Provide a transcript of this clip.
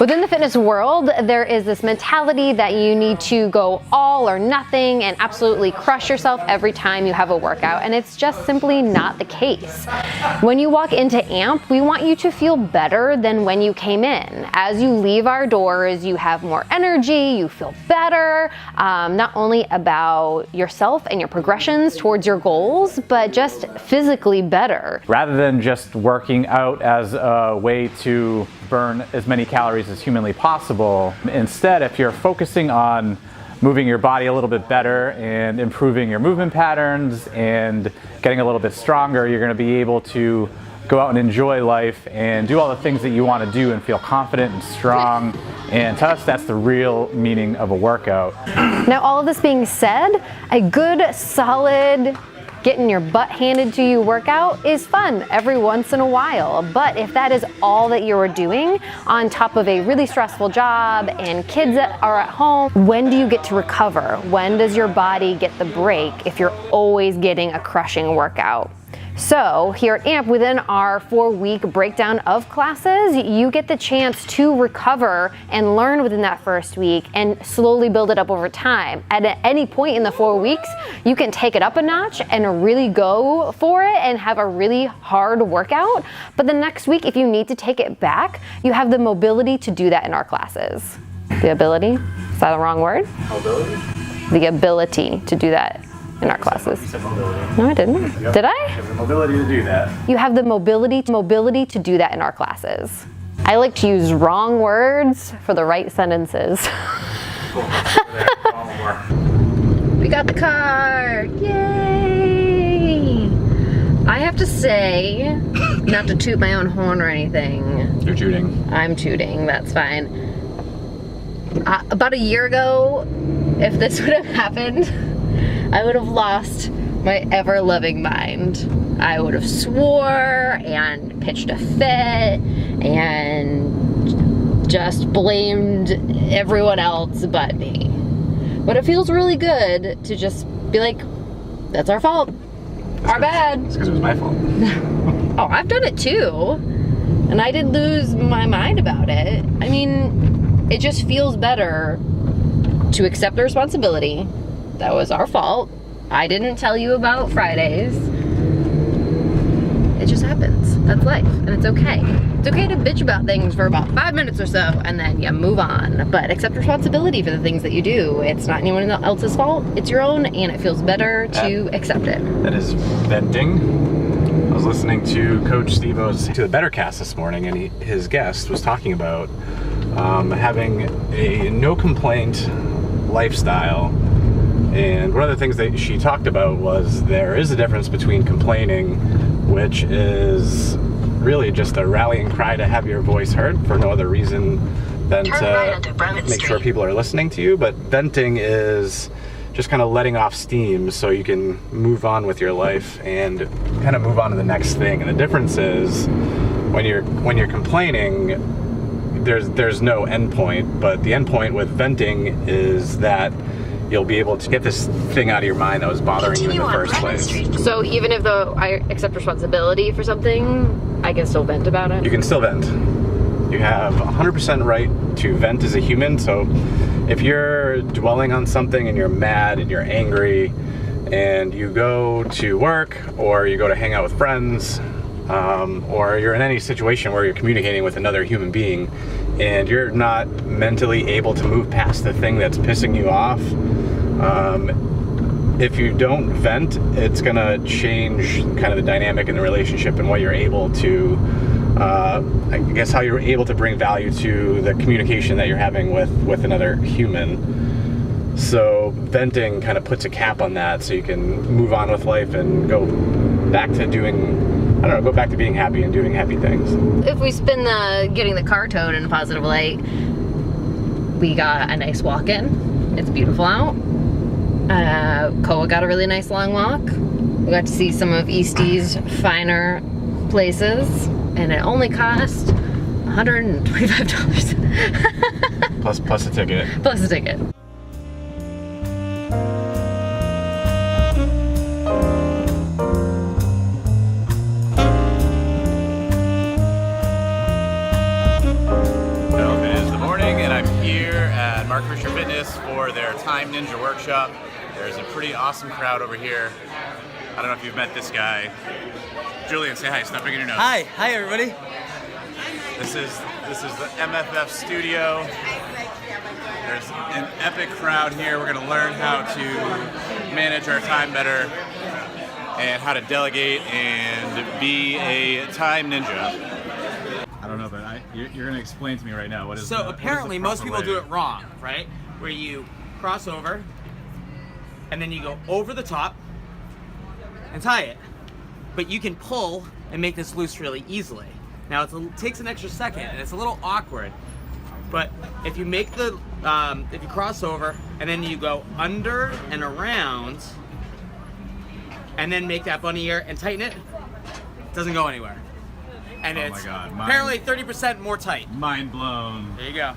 Within the fitness world, there is this mentality that you need to go all or nothing and absolutely crush yourself every time you have a workout, and it's just simply not the case. When you walk into AMP, we want you to feel better than when you came in. As you leave our doors, you have more energy, you feel better, not only about yourself and your progressions towards your goals, but just physically better. Rather than just working out as a way to burn as many calories as humanly possible, instead, if you're focusing on moving your body a little bit better and improving your movement patterns and getting a little bit stronger, you're going to be able to go out and enjoy life and do all the things that you want to do and feel confident and strong. And to us, that's the real meaning of a workout. Now, all of this being said, a good, solid, getting your butt handed to you workout is fun every once in a while. But if that is all that you are doing on top of a really stressful job and kids that are at home, when do you get to recover? When does your body get the break if you're always getting a crushing workout? So here at AMP, within our 4-week breakdown of classes, you get the chance to recover and learn within that first week and slowly build it up over time. At any point in the 4 weeks, you can take it up a notch and really go for it and have a really hard workout. But the next week, if you need to take it back, you have the mobility to do that in our classes. The ability? Is that the wrong word? Mobility? The ability to do that in our classes. You said mobility. No, I didn't. Yep. Did I? You have the mobility to do that. You have the mobility to do that in our classes. I like to use wrong words for the right sentences. Cool. We got the car! Yay! I have to say, not to toot my own horn or anything. You're tooting. I'm tooting, that's fine. About a year ago, if this would have happened, I would have lost my ever-loving mind. I would have swore and pitched a fit and just blamed everyone else but me. But it feels really good to just be like, that's our fault. Our bad. It's because it was my fault. Oh, I've done it too. And I did lose my mind about it. I mean, it just feels better to accept the responsibility. That was our fault. I didn't tell you about Fridays. It just happens. That's life, and it's okay. It's okay to bitch about things for about 5 minutes or so, and then you move on. But accept responsibility for the things that you do. It's not anyone else's fault. It's your own, and it feels better to accept it. That is venting. I was listening to Coach Steve-O's To the Better Cast this morning, and his guest was talking about having a no complaint lifestyle. And one of the things that she talked about was there is a difference between complaining, which is really just a rallying cry to have your voice heard for no other reason than to make sure people are listening to you. But venting is just kind of letting off steam so you can move on with your life and kind of move on to the next thing. And the difference is when you're complaining, there's no end point, but the end point with venting is that you'll be able to get this thing out of your mind that was bothering you in the first place. So even if I accept responsibility for something, I can still vent about it? You can still vent. You have 100% right to vent as a human. So if you're dwelling on something and you're mad and you're angry and you go to work or you go to hang out with friends, or you're in any situation where you're communicating with another human being and you're not mentally able to move past the thing that's pissing you off, if you don't vent, it's gonna change kind of the dynamic in the relationship and what you're able to, I guess how you're able to bring value to the communication that you're having with another human. So venting kind of puts a cap on that so you can move on with life and go back to go back to being happy and doing happy things. If we spin getting the car towed in a positive light, we got a nice walk in. It's beautiful out. Koa got a really nice long walk. We got to see some of Eastie's finer places, and it only cost $125. Plus a ticket. Plus a ticket. Mark Fisher Fitness for their Time Ninja workshop. There's a pretty awesome crowd over here. I don't know if you've met this guy. Julian, say hi. Stop picking your nose. Hi everybody. This is the MFF studio. There's an epic crowd here. We're gonna learn how to manage our time better and how to delegate and be a time ninja. I don't know, but you're going to explain to me right now what is. So apparently most people do it wrong, right? Where you cross over and then you go over the top and tie it. But you can pull and make this loose really easily. Now it takes an extra second and it's a little awkward. But if you make the, if you cross over and then you go under and around and then make that bunny ear and tighten it, it doesn't go anywhere. And Oh it's my God, apparently 30% more tight. Mind blown. There you go.